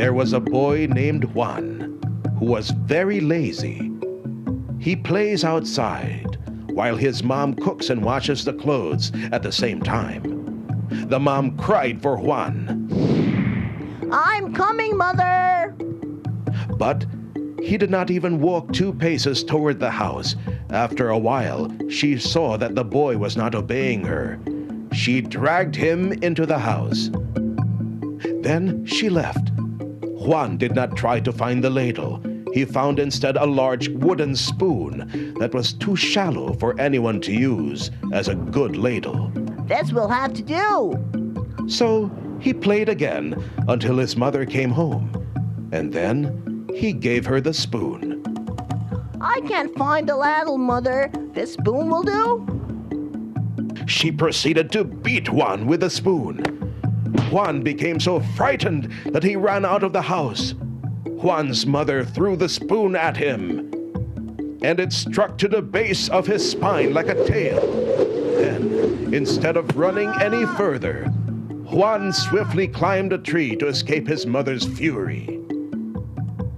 There was a boy named Juan who was very lazy. He plays outside while his mom cooks and washes the clothes at the same time. The mom cried for Juan. I'm coming, Mother! But he did not even walk 2 paces toward the house. After a while, she saw that the boy was not obeying her. She dragged him into the house. Then she left. Juan did not try to find the ladle. He found instead a large wooden spoon that was too shallow for anyone to use as a good ladle. This will have to do. So he played again until his mother came home, and then he gave her the spoon. I can't find the ladle, Mother. This spoon will do? She proceeded to beat Juan with the spoon. Juan became so frightened that he ran out of the house. Juan's mother threw the spoon at him, and it struck to the base of his spine like a tail. Then, instead of running any further, Juan swiftly climbed a tree to escape his mother's fury.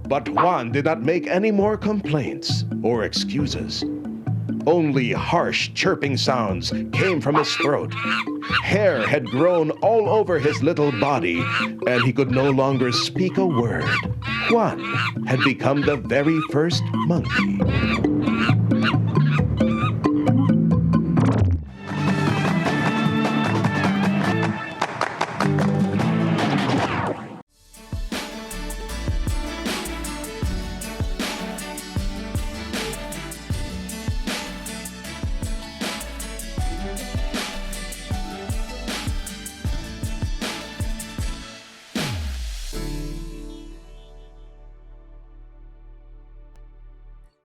But Juan did not make any more complaints or excuses. Only harsh chirping sounds came from his throat. Hair had grown all over his little body, and he could no longer speak a word. Juan had become the very first monkey.